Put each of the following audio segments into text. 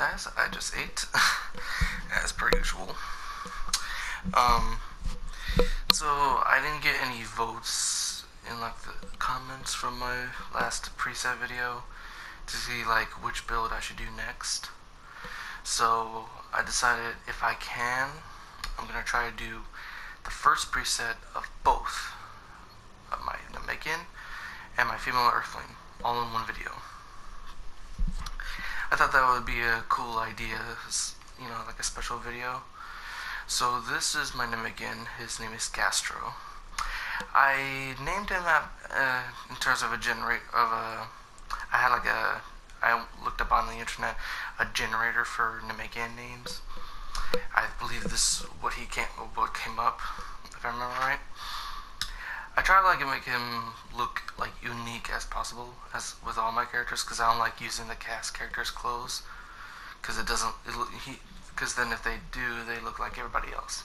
guys, I just ate, as per usual. Um, so I didn't get any votes in like the comments from my last preset video to see like which build I should do next. So I decided if I can, I'm gonna try to do the first preset of both of my Namekian and my female Earthling all in one video. I thought that would be a cool idea, like a special video. So this is my Namekian. His name is Castro. I named him in terms of I looked up on the internet a generator for Namekian names. I believe this is what came up, if I remember right. I try to make him look like unique as possible, as with all my characters, because I don't like using the cast characters' clothes, because because then if they do, they look like everybody else.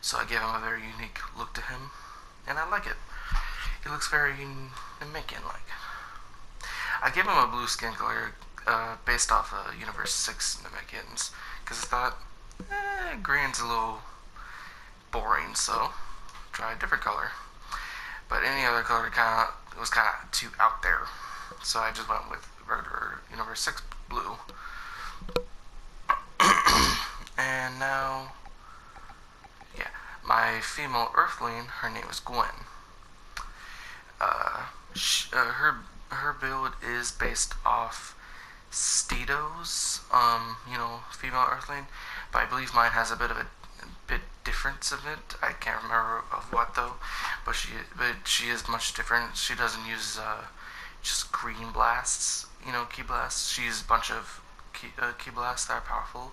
So I gave him a very unique look to him, and I like it. He looks very Namekian-like. I gave him a blue skin color based off of Universe 6 Namekians, because I thought, green's a little boring, so try a different color. But any other color was kind of too out there, so I just went with regular Universe 6 blue. And now, my female Earthling, her name is Gwen. Her build is based off Steedo's, female Earthling, but I believe mine has a bit difference of it. I can't remember of what though, but she is much different. She doesn't use just green blasts, key blasts. She uses a bunch of key blasts that are powerful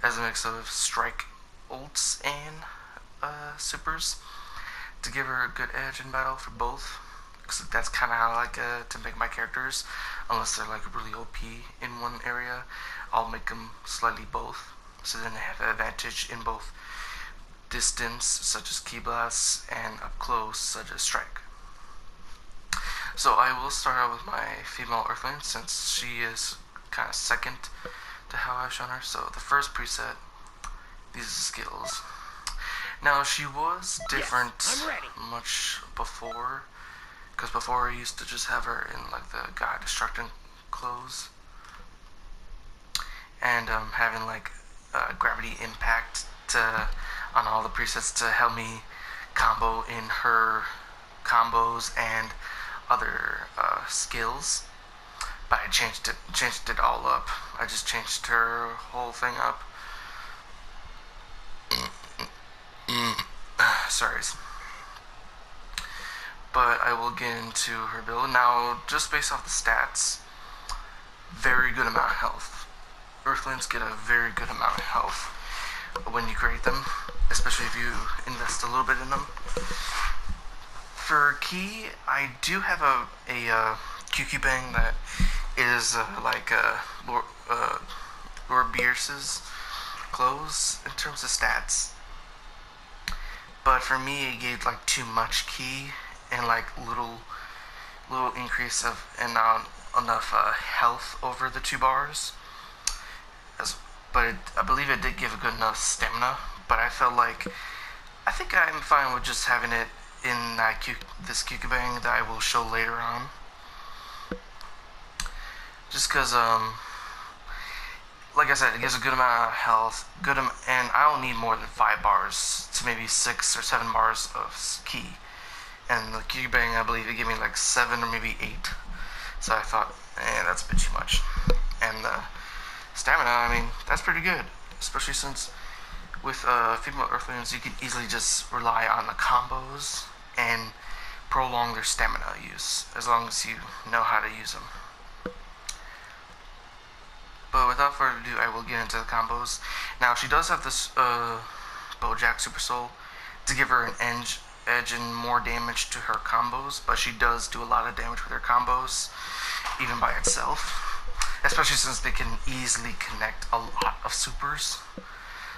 as a mix of strike ults and supers to give her a good edge in battle for both. Because that's kind of how I like to make my characters. Unless they're really OP in one area, I'll make them slightly both, so then they have an advantage in both distance, such as key blasts, and up close, such as strike. So I will start out with my female Earthling, since she is kind of second to how I've shown her. So the first preset, these are the skills. Now she was different much before, because before I used to just have her in the God Destructing clothes, and having gravity impact on all the presets to help me combo in her combos and other skills. But I changed it all up. I just changed her whole thing up. Sorry. But I will get into her build. Now, just based off the stats, very good amount of health. Earthlings get a very good amount of health when you create them, especially if you invest a little bit in them. For key, I do have a QQ Bang that is Lord Bierce's clothes in terms of stats. But for me, it gave too much key and little increase of enough health over the 2 bars. But I believe it did give a good enough stamina. But I felt I think I'm fine with just having it in this QQ Bang that I will show later on. Just because, like I said, it gives a good amount of health, and I don't need more than 5 bars to maybe 6 or 7 bars of key. And the QQ Bang, I believe it gave me 7 or maybe 8. So I thought, that's a bit too much. And the stamina, that's pretty good, especially since with female Earthlings, you can easily just rely on the combos and prolong their stamina use, as long as you know how to use them. But without further ado, I will get into the combos. Now, she does have this Bojack Super Soul to give her an edge and more damage to her combos, but she does do a lot of damage with her combos, even by itself. Especially since they can easily connect a lot of supers.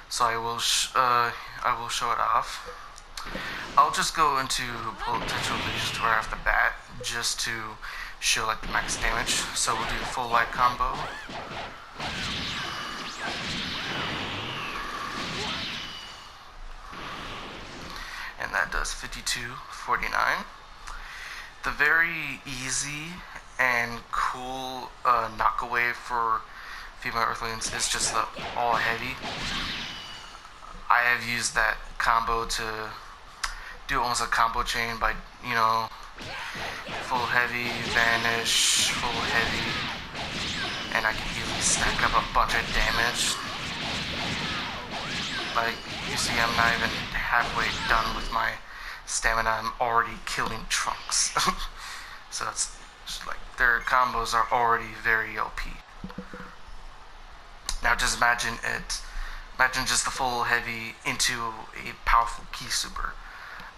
So I will show it off. I'll just go into potential just right off the bat, just to show the max damage. So we'll do the full light combo. and that does 52.49. The very easy and cool knockaway for female Earthlings is just the all heavy. I have used that combo to do almost a combo chain by, full heavy, vanish, full heavy, and I can easily stack up a bunch of damage. Like, you see, I'm not even halfway done with my stamina, I'm already killing Trunks. So that's just like, their combos are already very OP. Now just imagine just the full heavy into a powerful key super.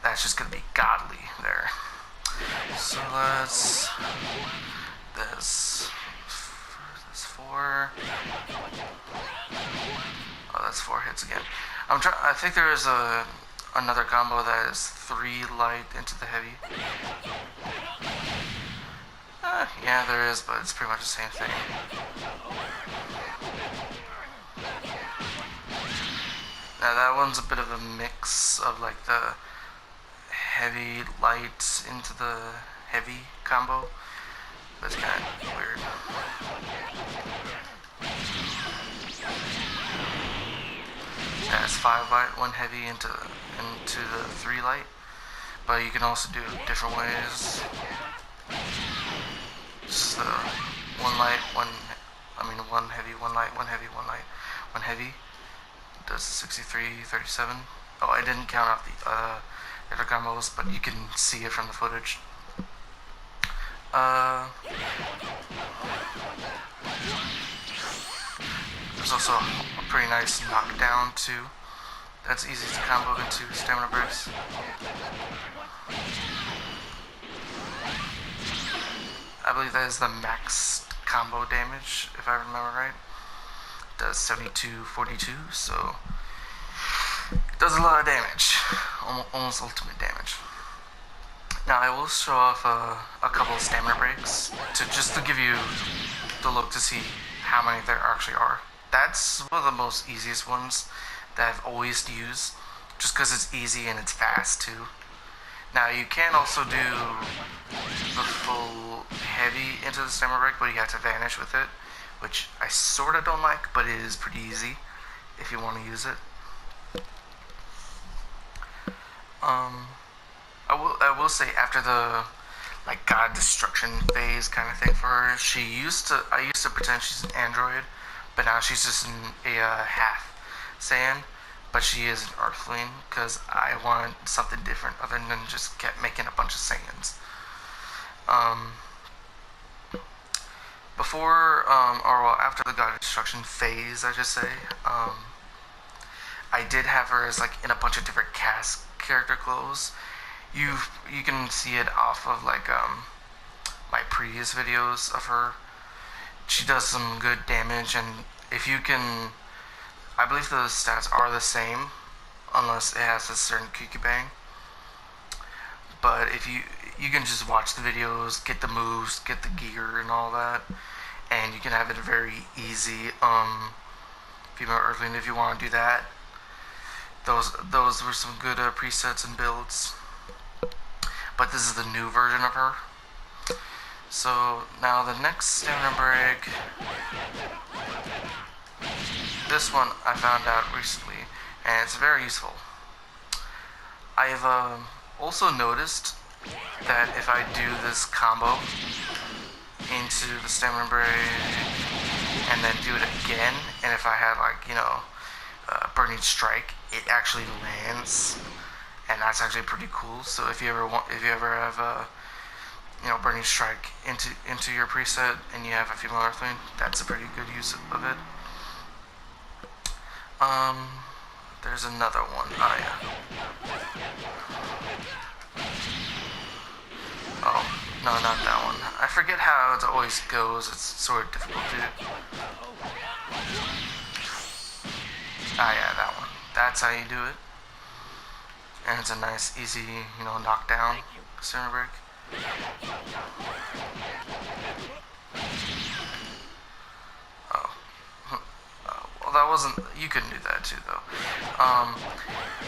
That's just gonna be godly there. So that's 4. Oh, that's 4 hits again. I think there is another combo that is 3 light into the heavy. Yeah, there is, but it's pretty much the same thing. Now that one's a bit of a mix of like the heavy light into the heavy combo. That's kind of weird. Yeah, it's 5 light, 1 heavy into the 3 light. But you can also do it different ways. Just 1 light, 1 heavy, 1 light, 1 heavy, 1 light, 1 heavy. Does 63.37. Oh, I didn't count off the other combos, but you can see it from the footage. There's also a pretty nice knockdown too. That's easy to combo into stamina breaks. I believe that is the max combo damage, if I remember right. It does 72.42, so it does a lot of damage, almost ultimate damage. Now I will show off a couple of stamina breaks just to give you the look to see how many there actually are. That's one of the most easiest ones that I've always used, just because it's easy and it's fast too. Now you can also do the full heavy into the stamina break, but you have to vanish with it, which I sort of don't like, but it is pretty easy if you want to use it. I will say after the like God destruction phase kind of thing for her, I used to pretend she's an android, but now she's just a half Saiyan, but she is an Earthling because I wanted something different other than just kept making a bunch of Saiyans. After the God destruction phase, I should say, I did have her as like in a bunch of different cast character clothes. You can see it off of like my previous videos of her. She does some good damage, and if you can, I believe the stats are the same unless it has a certain Kiki Bang. But if you can just watch the videos, get the moves, get the gear and all that, and you can have it very easy female Earthling if you want to do that. Those were some good presets and builds. But this is the new version of her. So now the next stamina break. This one I found out recently, and it's very useful. I've also noticed that if I do this combo into the stamina break and then do it again, and if I had like burning strike, it actually lands, and that's actually pretty cool. So if you ever have burning strike into your preset and you have a female Earthling, that's a pretty good use of it. There's another one. Oh, no, not that one. I forget how it always goes. It's sort of difficult to do. Yeah, that one. That's how you do it. And it's a nice, easy, knockdown stamina break. Well, that wasn't. You can do that too, though. Um,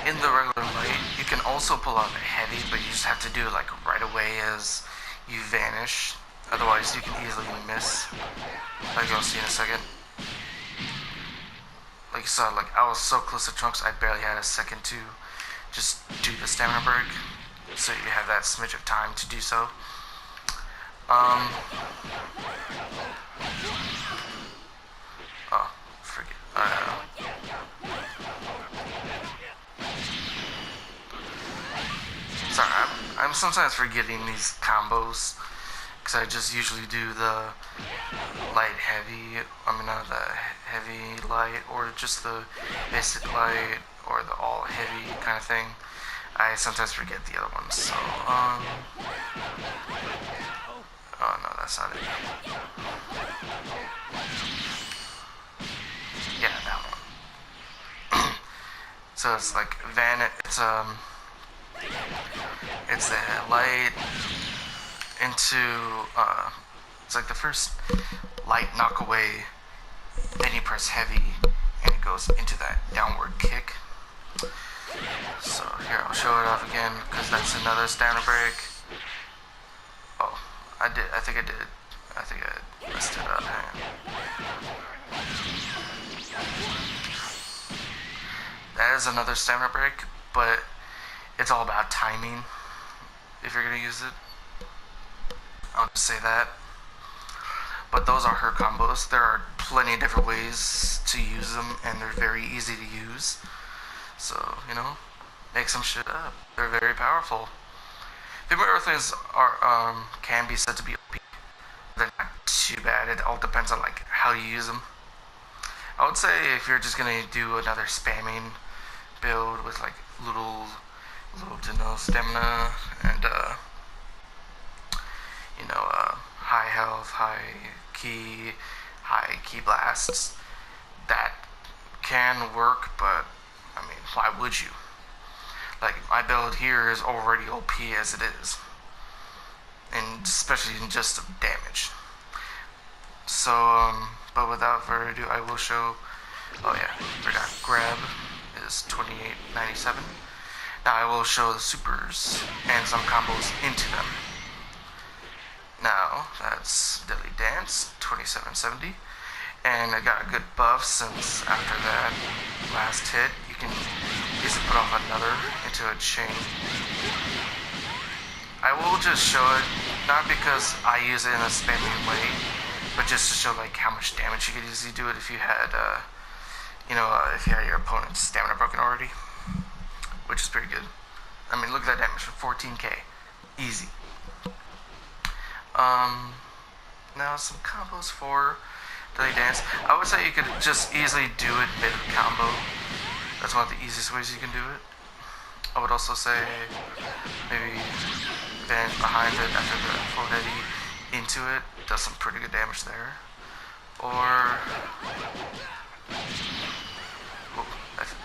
in the regular light, you can also pull out a heavy, but you just have to do it like right away as you vanish. Otherwise, you can easily miss. Like I'll see in a second. Like you saw, like I was so close to Trunks, I barely had a second to just do the stamina break. So you have that smidge of time to do so. Um. Oh, forget. Sorry, I'm sometimes forgetting these combos because I just usually do the light heavy. I mean, not the heavy light or just the basic light or the all heavy kind of thing. I sometimes forget the other ones. So, oh no, that's not it. Yeah, that one. So it's like it's the light into it's like the first light knock away, then you press heavy and it goes into that downward kick. So here, I'll show it off again because that's another stamina break. Oh, I think I did. I think I messed it up. Hang on. That is another stamina break, but it's all about timing if you're gonna use it. I'll just say that. But those are her combos. There are plenty of different ways to use them, and they're very easy to use. So, make some shit up. They're very powerful. Female Earthlings can be said to be OP. They're not too bad. It all depends on like how you use them. I would say if you're just gonna do another spamming build with like little to no stamina and high health, high key blasts, that can work, but I mean, why would you? Like, my build here is already OP as it is, and especially in just damage. So, but without further ado, I will show. Oh yeah, forgot. Grab is 28.97. Now I will show the supers and some combos into them. Now that's Deadly Dance 27.70, and I got a good buff since after that last hit you can easily put off another into a chain. I will just show it not because I use it in a spamming way, but just to show like how much damage you could easily do it if you had if you had your opponent's stamina broken already, which is pretty good. I mean, look at that damage for 14k, easy. Now some combos for Deadly Dance. I would say you could just easily do it mid-combo. That's one of the easiest ways you can do it. I would also say maybe vanish behind it after the full heavy into it. Does some pretty good damage there. Or... oh,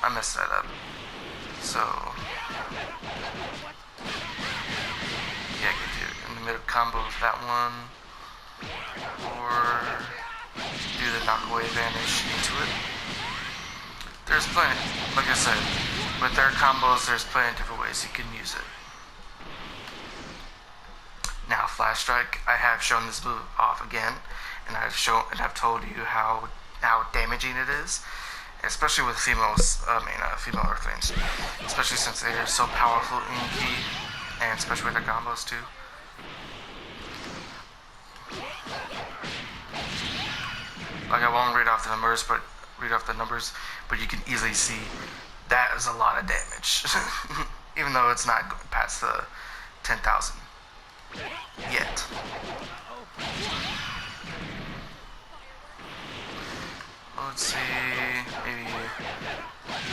I messed that up. So... yeah, I could do it in the mid-combo with that one. Or do the knockaway vanish into it. There's plenty, like I said, with their combos, there's plenty of different ways you can use it. Now, Flash Strike, I have shown this move off again, and I've told you how damaging it is, especially with female Earthlings, especially since they are so powerful in key, and especially with their combos too. Like, I won't read off the numbers, but you can easily see that is a lot of damage, even though it's not going past the 10,000 yet. Let's see, maybe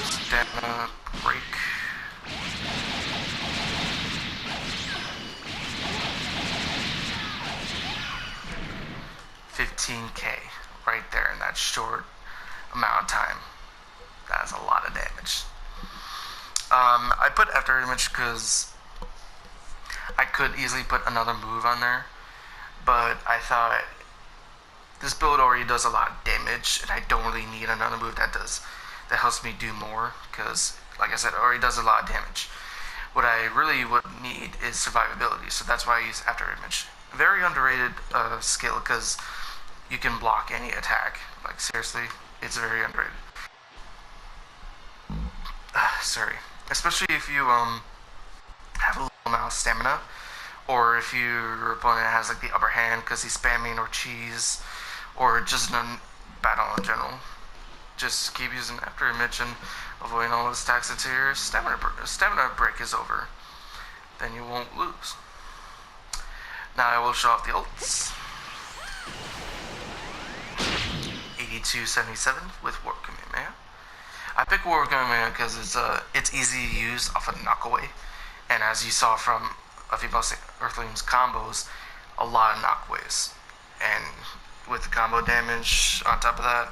stamina break. $15k right there in that short amount of time. That's a lot of damage. I put after image because I could easily put another move on there, but I thought This build already does a lot of damage, and I don't really need another move that helps me do more, because like I said, it already does a lot of damage. What I really would need is survivability, so that's why I use After Image. Very underrated skill, because you can block any attack. Like, seriously, it's very underrated. Sorry. Especially if you have a little amount of stamina, or if your opponent has like the upper hand because he's spamming or cheese, or just in battle in general. Just keep using After Image and avoiding all those attacks until your stamina break is over. Then you won't lose. Now I will show off the ults. 8277 with Warp Kamehameha. I pick Warp Kamehameha because it's easy to use off of knockaway, and as you saw from a female Earthling's combos, a lot of knockways, and with the combo damage on top of that,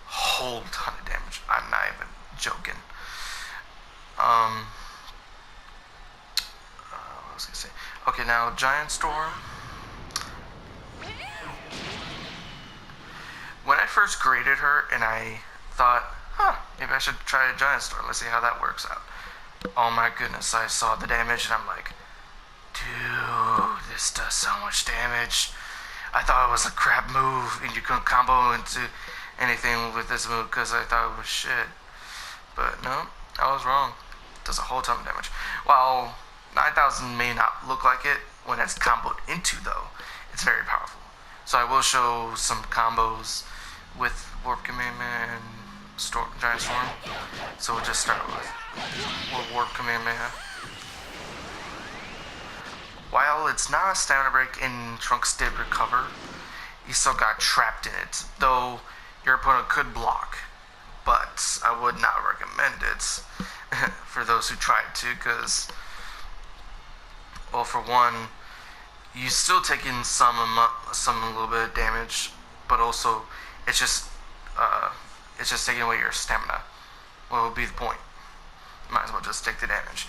whole ton of damage. I'm not even joking. What was I gonna say? Okay, now Giant Storm. When I first graded her, and I thought, maybe I should try a Giant Storm. Let's see how that works out. Oh my goodness, I saw the damage, and I'm like, dude, this does so much damage. I thought it was a crap move, and you couldn't combo into anything with this move because I thought it was shit. But no, I was wrong. It does a whole ton of damage. While 9000 may not look like it, when it's comboed into, though, it's very powerful. So I will show some combos with Warp Kamehameha and Giant Storm. So we'll just start with Warp Kamehameha. While it's not a stamina break and Trunks did recover, he still got trapped in it, though your opponent could block, but I would not recommend it for those who tried to, because, well, for one, you still taking some a little bit of damage, but also it's just taking away your stamina. What would be the point? Might as well just take the damage.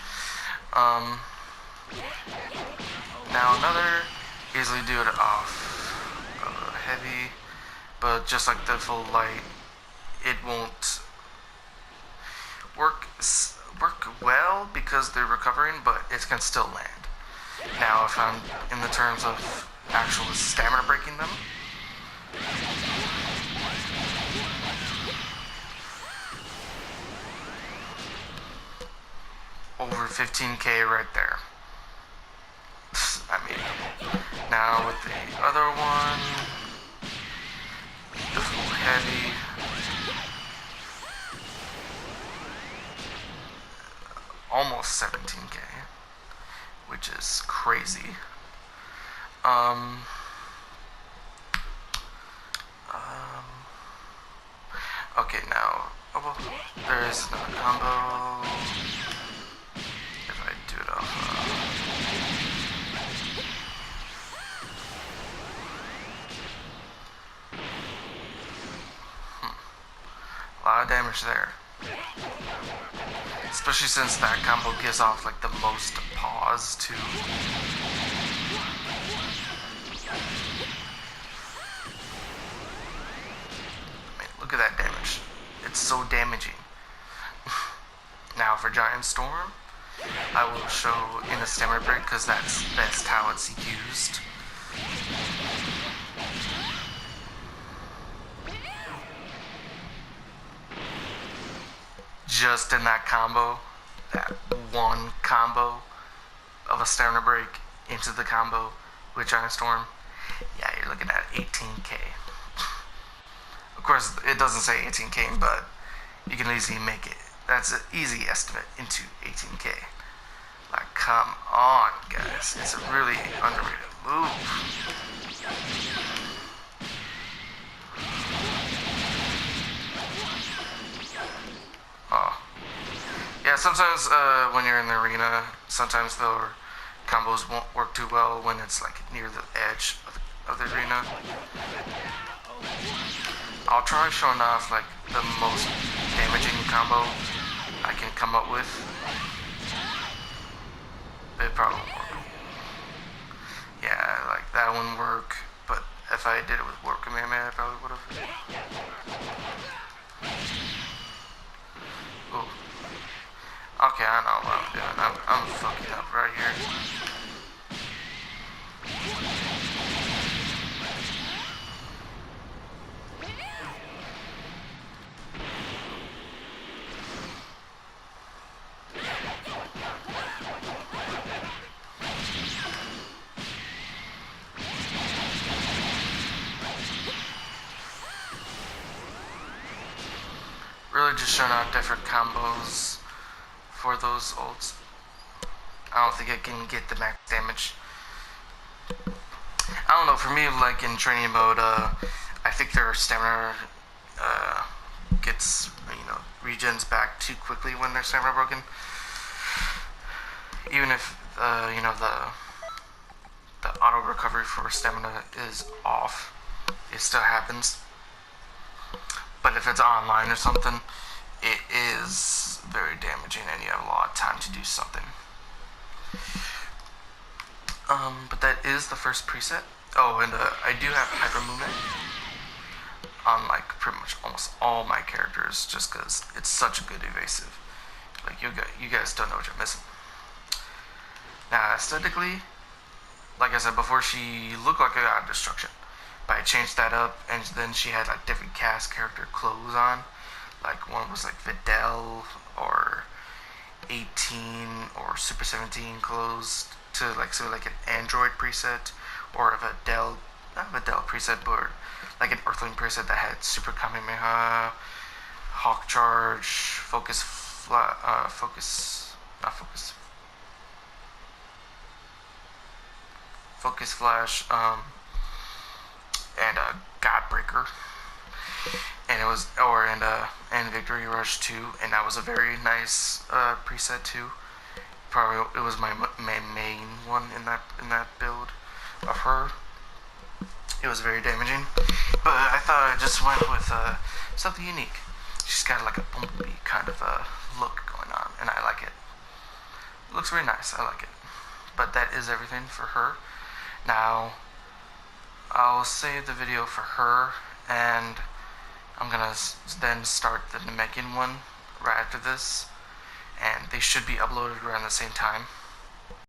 Now another, easily do it off heavy, but just like the full light, it won't work well because they're recovering, but it can still land. Now if I'm in the terms of actual stamina breaking them, over 15k right there. I mean, now with the other one, the full heavy, almost 17k, which is crazy. Okay, now, there is another combo. If I do it off, a lot of damage there. Especially since that combo gives off like the most pause too. I mean, look at that damage. It's so damaging. Now for Giant Storm, I will show in a stamina break because that's how it's used. Just in that combo, that one combo of a stamina break into the combo with Giant Storm, yeah, you're looking at 18k. Of course, it doesn't say 18k, but you can easily make it. That's an easy estimate into 18k. Like, come on, guys. It's a really underrated move. Oh. Yeah, sometimes when you're in the arena, sometimes the combos won't work too well when it's like near the edge of the arena. I'll try showing off like the most damaging combo I can come up with. It probably won't work. Yeah, like that wouldn't work, but if I did it with Warp Kamehameha, I probably would have. Ooh. Okay, I know what I'm doing. I'm fucking up right here. Really just showing out different combos for those ults. I don't think I can get the max damage. I don't know, for me, like in training mode, I think their stamina gets, regens back too quickly when their stamina broken. Even if, the auto recovery for stamina is off, it still happens. But if it's online or something, it is very damaging and you have a lot of time to do something. But that is the first preset. Oh, and I do have Hyper Movement on like pretty much almost all my characters, just because it's such a good evasive. Like you guys don't know what you're missing. Now aesthetically, like I said before, she looked like a God of Destruction, but I changed that up, and then she had like different cast character clothes on. Like one was like Videl or 18 or Super 17 clothes to like like an Android preset or a Videl, not Videl preset, but like an Earthling preset that had Super Kamehameha, Hawk Charge, Focus Flash, and Godbreaker, and it was and Victory Rush 2, and that was a very nice preset too. Probably it was my main one in that build of her. It was very damaging, but I thought I just went with something unique. She's got like a bumblebee kind of a look going on, and I like it. It looks very nice. I like it. But that is everything for her. Now, I'll save the video for her, and I'm gonna then start the Namekian one right after this, and they should be uploaded around the same time.